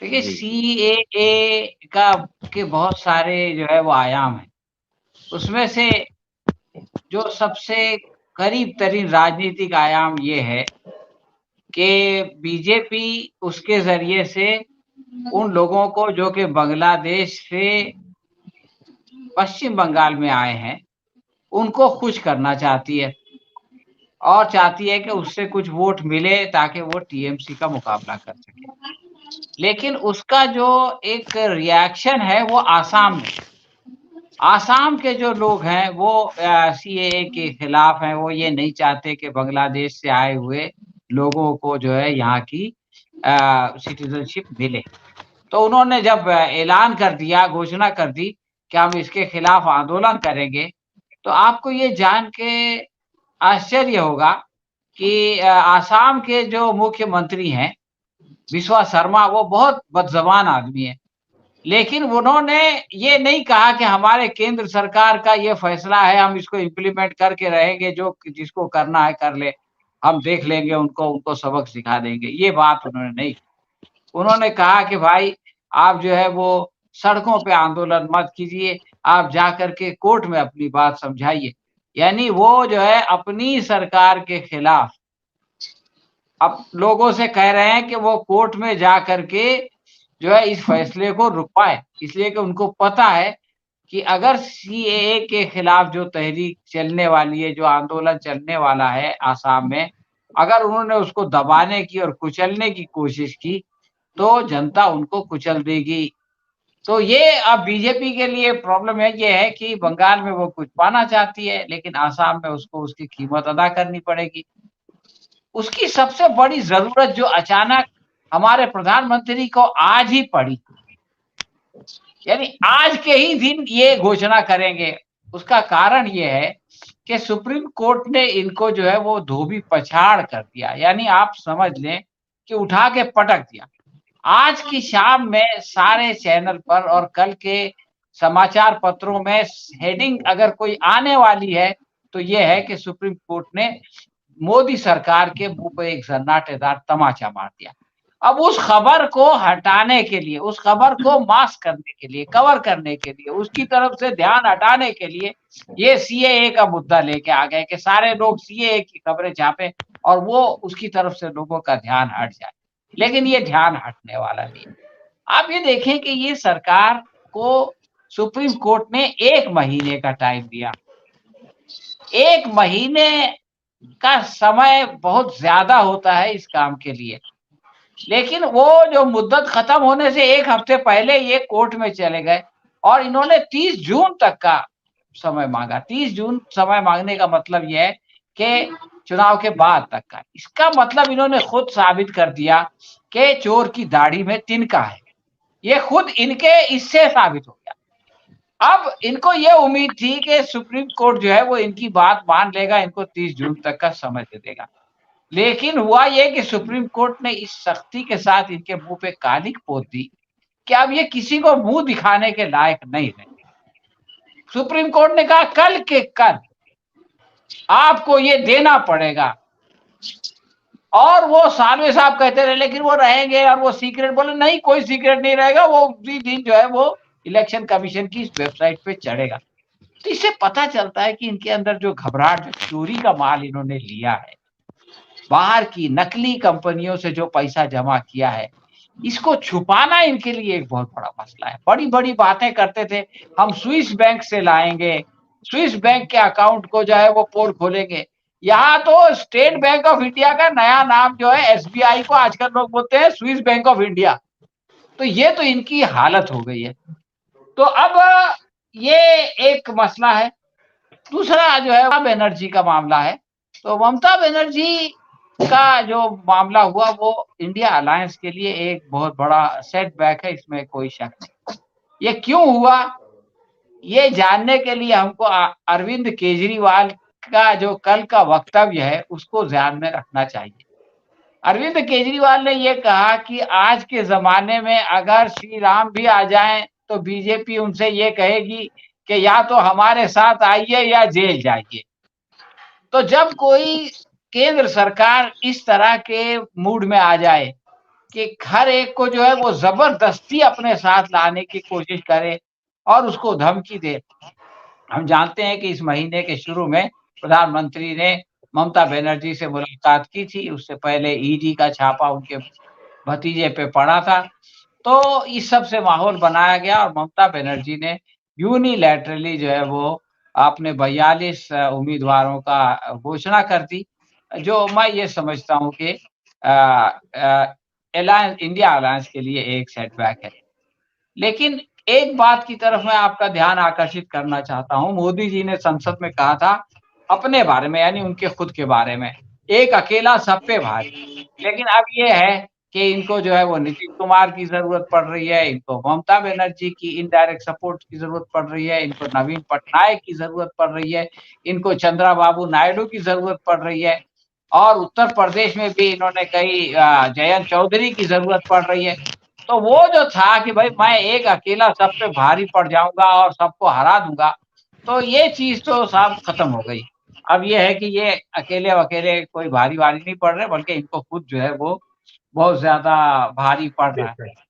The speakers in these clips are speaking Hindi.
देखिए जी। सीएए का के बहुत सारे जो है वो आयाम हैं। उसमें से जो सबसे करीब तरीन राजनीतिक आयाम ये है कि बीजेपी उसके ज़रिए से उन लोगों को जो कि बांग्लादेश से पश्चिम बंगाल में आए हैं, उनको खुश करना चाहती है और चाहती है कि उससे कुछ वोट मिले ताकि वो टीएमसी का मुकाबला कर सके। लेकिन उसका जो एक रिएक्शन है वो आसाम में। आसाम के जो लोग हैं वो सीएए के खिलाफ हैं, वो ये नहीं चाहते कि बांग्लादेश से आए हुए लोगों को जो है यहाँ की सिटीज़नशिप मिले। तो उन्होंने जब ऐलान कर दिया, घोषणा कर दी कि हम इसके खिलाफ आंदोलन करेंगे, तो आपको ये जान के आश्चर्य होगा कि आसाम के जो मुख्यमंत्री हैं, बिस्वा शर्मा, वो बहुत बदज़बान आदमी है। लेकिन उन्होंने ये नहीं कहा कि हमारे केंद्र सरकार का ये फैसला है, हम इसको इम्प्लीमेंट करके रहेंगे, जो जिसको करना है कर ले, हम देख लेंगे उनको, उनको सबक सिखा देंगे, ये बात उन्होंने नहीं की। उन्होंने कहा कि भाई आप जो है वो सड़कों पे आंदोलन मत कीजिए, आप जाकर के कोर्ट में अपनी बात समझाइए। यानी वो जो है अपनी सरकार के खिलाफ अब लोगों से कह रहे हैं कि वो कोर्ट में जा कर के जो है इस फैसले को रुकवाएँ, इसलिए कि उनको पता है कि अगर सीएए के खिलाफ जो तहरीक चलने वाली है, जो आंदोलन चलने वाला है आसाम में, अगर उन्होंने उसको दबाने की और कुचलने की कोशिश की, तो जनता उनको कुचल देगी। तो ये अब बीजेपी के लिए प्रॉब्लम है, ये है कि बंगाल में वो कुछ पाना चाहती है, लेकिन आसाम में उसको उसकी कीमत अदा करनी पड़ेगी। उसकी सबसे बड़ी ज़रूरत जो अचानक हमारे प्रधानमंत्री को आज ही पड़ी, यानी आज के ही दिन ये घोषणा करेंगे। उसका कारण ये है कि सुप्रीम कोर्ट ने इनको जो है वो धोबी-पछाड़ कर दिया, यानी आप समझ लें कि उठा के पटक दिया। आज की शाम में सारे चैनल पर और कल के समाचार पत्रों में हेडिंग अगर कोई आने वाली है, तो ये है कि सुप्रीम कोर्ट ने मोदी सरकार के मुँह पे एक सन्नाटेदार तमाचा मार दिया। अब उस खबर को हटाने के लिए, उस खबर को मास्क करने के लिए, कवर करने के लिए, उसकी तरफ से ध्यान हटाने के लिए ये सीएए का मुद्दा लेके आ गए कि सारे लोग सीएए की खबरें छापें और वो उसकी तरफ से लोगों का ध्यान हट जाए। लेकिन ये ध्यान हटने वाला नहीं है। आप ये देखें कि ये सरकार को सुप्रीम कोर्ट ने 1 महीने का टाइम दिया। 1 महीने का समय बहुत ज़्यादा होता है इस काम के लिए। लेकिन वो जो मुद्दत खत्म होने से 1 हफ्ते पहले ये कोर्ट में चले गए और इन्होंने 30 जून तक का समय माँगा। 30 जून समय माँगने का मतलब ये है कि चुनाव के बाद तक का। इसका मतलब इन्होंने खुद साबित कर दिया कि चोर की दाढ़ी में तिनका है। ये खुद इनके इससे साबित हो गया। अब इनको ये उम्मीद थी कि सुप्रीम कोर्ट जो है वो इनकी बात मान लेगा, इनको 30 जून तक का समय दे देगा। लेकिन हुआ ये कि सुप्रीम कोर्ट ने इस सख्ती के साथ इनके मुँह पे कालिक पोत दी कि अब ये किसी को मुँह दिखाने के लायक नहीं रहे। सुप्रीम कोर्ट ने कहा कल के कल आपको ये देना पड़ेगा। और वो सालवे साहब कहते रहे लेकिन वो रहेंगे और वो सीक्रेट, बोले नहीं कोई सीक्रेट नहीं रहेगा, वो उसी दिन जो है वो इलेक्शन कमीशन की वेबसाइट पे चढ़ेगा। तो इससे पता चलता है कि इनके अंदर जो घबराहट, जो चोरी का माल इन्होंने लिया है, बाहर की नकली कंपनियों से जो पैसा जमा किया है, इसको छुपाना इनके लिए एक बहुत बड़ा मसला है। बड़ी-बड़ी बातें करते थे, हम स्विस बैंक से लाएँगे, स्विस बैंक के अकाउंट को जो है वो पोल खोलेंगे। यहाँ तो स्टेट बैंक ऑफ इंडिया का नया नाम जो है एसबीआई को आजकल लोग बोलते हैं स्विस बैंक ऑफ इंडिया। तो ये तो इनकी हालत हो गई है। तो अब ये एक मसला है। दूसरा जो है ममता बनर्जी का मामला है। तो ममता बनर्जी का जो मामला हुआ वो इंडिया अलायंस के लिए एक बहुत बड़ा सेटबैक है, इसमें कोई शक नहीं। ये क्यों हुआ? ये जानने के लिए हमको अरविंद केजरीवाल का जो कल का वक्तव्य है उसको ध्यान में रखना चाहिए। अरविंद केजरीवाल ने ये कहा कि आज के ज़माने में अगर श्री राम भी आ जाएँ तो बीजेपी उनसे ये कहेगी कि या तो हमारे साथ आइए या जेल जाइए। तो जब कोई केंद्र सरकार इस तरह के मूड में आ जाए, कि हर एक को जो है वो ज़बरदस्ती अपने साथ लाने की कोशिश करे और उसको धमकी दे। हम जानते हैं कि इस महीने के शुरू में प्रधानमंत्री ने ममता बनर्जी से मुलाकात की थी, उससे पहले ईडी का छापा उनके भतीजे पे पड़ा था। तो इस सब से माहौल बनाया गया और ममता बनर्जी ने यूनिलैटरली जो है वो अपने 42 उम्मीदवारों का घोषणा कर दी, जो मैं ये समझता हूँ कि अलायंस इंडिया अलायंस के लिए एक सेटबैक है। लेकिन एक बात की तरफ मैं आपका ध्यान आकर्षित करना चाहता हूँ, मोदी जी ने संसद में कहा था अपने बारे में यानी उनके खुद के बारे में, एक अकेला सब पे भारी। लेकिन अब ये है कि इनको जो है वो नीतीश कुमार की ज़रूरत पड़ रही है, इनको ममता बनर्जी की इनडायरेक्ट सपोर्ट की ज़रूरत पड़ रही है, इनको नवीन पटनायक की ज़रूरत पड़ रही है, इनको चंद्राबाबू नायडू की ज़रूरत पड़ रही है और उत्तर प्रदेश में भी इन्होंने कई जयंत चौधरी की ज़रूरत पड़ रही है। तो वो जो था कि भाई मैं एक अकेला सब पे भारी पड़ जाऊँगा और सबको हरा दूँगा, तो ये चीज़ तो साहब खत्म हो गई। अब ये है कि ये अकेले-वकेले कोई भारी-वारी नहीं पड़ रहे बल्कि इनको खुद जो है वो बहुत ज़्यादा भारी पड़ रहा है। बिल्कुल।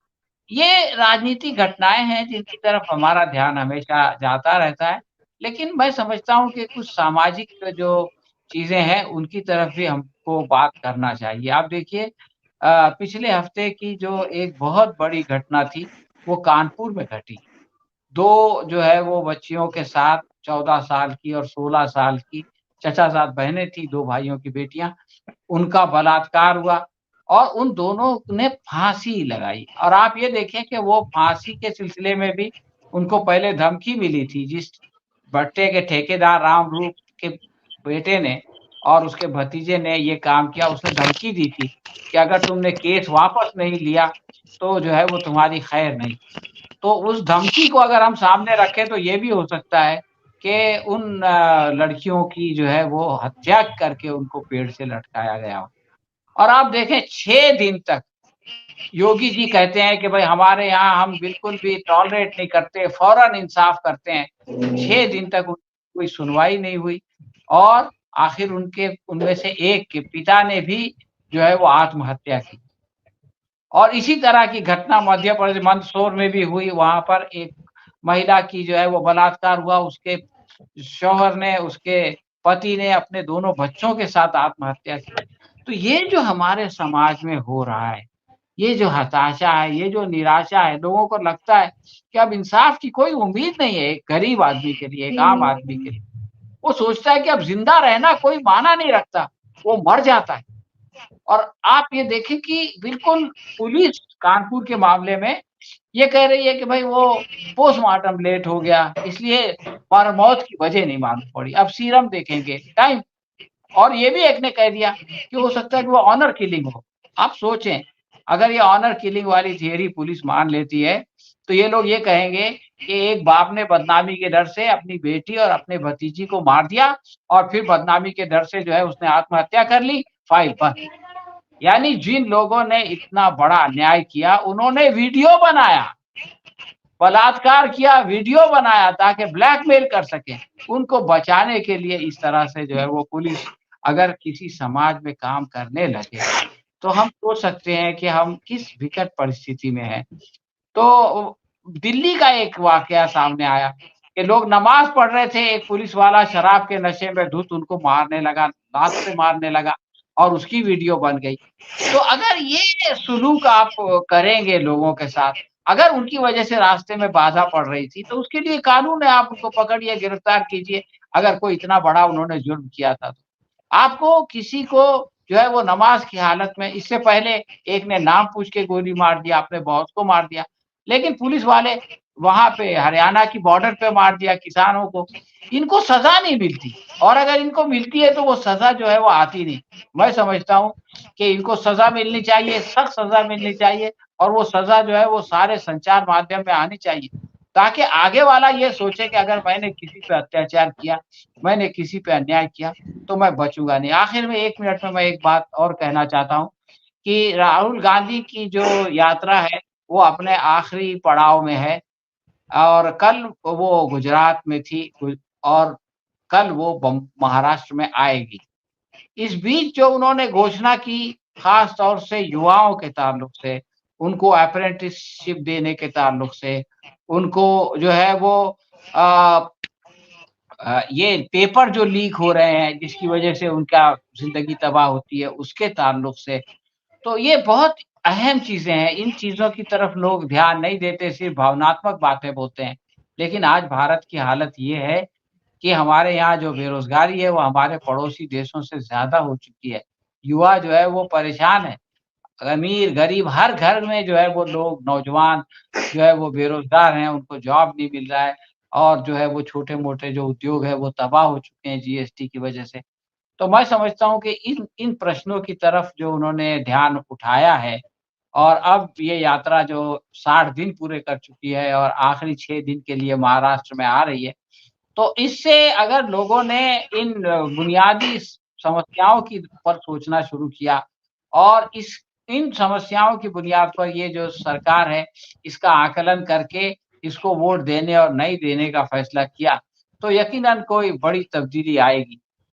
ये राजनीतिक घटनाएँ हैं जिनकी तरफ हमारा ध्यान हमेशा जाता रहता है। लेकिन मैं समझता हूँ कि कुछ सामाजिक जो चीज़ें हैं उनकी तरफ भी हमको बात करना चाहिए। आप देखिए पिछले हफ्ते की जो एक बहुत बड़ी घटना थी, वो कानपुर में घटी। 2 जो है वो बच्चियों के साथ 14 साल की और 16 साल की चचा-सात बहनें थी, 2 भाइयों की बेटियाँ, उनका बलात्कार हुआ और उन दोनों ने फांसी लगाई और आप ये देखें कि वो फांसी के सिलसिले में भी उनको पहले धमकी मिली थी, जिस भट्टे के ठेकेदार रामरूप के बेटे ने और उसके भतीजे ने ये काम किया, उसने धमकी दी थी कि अगर तुमने केस वापस नहीं लिया, तो जो है वो तुम्हारी खैर नहीं। तो उस धमकी को अगर हम सामने रखें तो ये भी हो सकता है कि उन लड़कियों की जो है वो हत्या करके उनको पेड़ से लटकाया गया हो। और आप देखें 6 दिन तक योगी जी कहते हैं कि भाई हमारे यहाँ हम बिल्कुल भी टॉलरेट नहीं करते, फौरन इंसाफ करते हैं। 6 दिन तक उनकी कोई सुनवाई नहीं हुई और आखिर उनके उनमें से एक के पिता ने भी जो है वो आत्महत्या की। और इसी तरह की घटना मध्य प्रदेश मंदसौर में भी हुई, वहाँ पर एक महिला की जो है वो बलात्कार हुआ, उसके शौहर ने, उसके पति ने अपने दोनों बच्चों के साथ आत्महत्या की। तो ये जो हमारे समाज में हो रहा है, ये जो हताशा है, ये जो निराशा है, लोगों को लगता है कि अब इंसाफ की कोई उम्मीद नहीं है एक गरीब आदमी के लिए, एक आम आदमी के लिए। वो सोचता है कि अब ज़िंदा रहना कोई मायना नहीं रखता, वो मर जाता है। और आप ये देखें कि बिल्कुल पुलिस कानपुर के मामले में ये कह रही है कि भाई वो पोस्टमार्टम लेट हो गया, इसलिए पर मौत की वजह नहीं मालूम पड़ी। अब सीरम देखेंगे, टाइम और ये भी एक ने कह दिया कि हो सकता है कि वो ऑनर किलिंग हो। आप सोचें, अगर ये ऑनर किलिंग वाली थियरी पुलिस मान लेती है, तो ये लोग ये कहेंगे कि एक बाप ने बदनामी के डर से अपनी बेटी और अपने भतीजी को मार दिया और फिर बदनामी के डर से जो है उसने आत्महत्या कर ली, फाइल बंद। यानी जिन लोगों ने इतना बड़ा अन्याय किया, उन्होंने वीडियो बनाया, बलात्कार किया, वीडियो बनाया ताकि ब्लैकमेल कर सकें। उनको बचाने के लिए इस तरह से जो है वो पुलिस अगर किसी समाज में काम करने लगे, तो हम सोच सकते हैं कि हम किस विकट परिस्थिति में हैं। तो दिल्ली का एक वाकया सामने आया कि लोग नमाज़ पढ़ रहे थे, एक पुलिस वाला शराब के नशे में धुत उनको मारने लगा, लात से मारने लगा और उसकी वीडियो बन गई। तो अगर ये सुलूक आप करेंगे लोगों के साथ, अगर उनकी वजह से रास्ते में बाधा पड़ रही थी, तो उसके लिए कानून है, आप उनको पकड़िए, गिरफ्तार कीजिए, अगर कोई इतना बड़ा उन्होंने जुर्म किया था तो। आपको किसी को जो है वो नमाज़ की हालत में इससे पहले एक ने नाम पूछ के गोली मार दिया, अपने बॉस को मार दिया। लेकिन पुलिस वाले वहाँ पे हरियाणा की बॉर्डर पे मार दिया किसानों को। इनको सज़ा नहीं मिलती और अगर इनको मिलती है तो वो सज़ा जो है वो आती नहीं। मैं समझता हूँ कि इनको सज़ा मिलनी चाहिए, सख्त सज़ा मिलनी चाहिए और वो सज़ा जो है वो सारे संचार माध्यम में आनी चाहिए। ताकि आगे वाला ये सोचे कि अगर मैंने किसी पे अत्याचार किया, मैंने किसी पे अन्याय किया, तो मैं बचूँगा नहीं। आखिर में 1 मिनट में मैं एक बात और कहना चाहता हूँ कि राहुल गांधी की जो यात्रा है, वो अपने आखिरी पड़ाव में है और कल वो गुजरात में थी और कल वो महाराष्ट्र में आएगी। इस बीच जो उन्होंने घोषणा की ख़ास तौर से युवाओं के ताल्लुक से, उनको अप्रेंटिसशिप देने के ताल्लुक से, उनको जो है वो अ ये पेपर जो लीक हो रहे हैं, जिसकी वजह से उनका ज़िंदगी तबाह होती है, उसके ताल्लुक से। तो ये बहुत अहम चीज़ें हैं, इन चीज़ों की तरफ लोग ध्यान नहीं देते, सिर्फ़ भावनात्मक बातें बोलते हैं। लेकिन आज भारत की हालत ये है कि हमारे यहाँ जो बेरोज़गारी है, वो हमारे पड़ोसी देशों से ज़्यादा हो चुकी है। युवा जो है वो परेशान है। अमीर-गरीब हर घर में जो है वो लोग नौजवान जो है वो बेरोज़गार हैं, उनको जॉब नहीं मिल रहा है और जो है वो छोटे-मोटे जो उद्योग है वो तबाह हो चुके हैं जीएसटी की वजह से। तो मैं समझता हूँ कि इन इन प्रश्नों की तरफ जो उन्होंने ध्यान उठाया है और अब ये यात्रा जो 60 दिन पूरे कर चुकी है और आखिरी 6 दिन के लिए महाराष्ट्र में आ रही है, तो इससे अगर लोगों ने इन बुनियादी समस्याओं की पर सोचना शुरू किया और इस इन समस्याओं की बुनियाद पर ये जो सरकार है, इसका आकलन करके इसको वोट देने और नहीं देने का फैसला किया, तो यकीनन कोई बड़ी तब्दीली आएगी।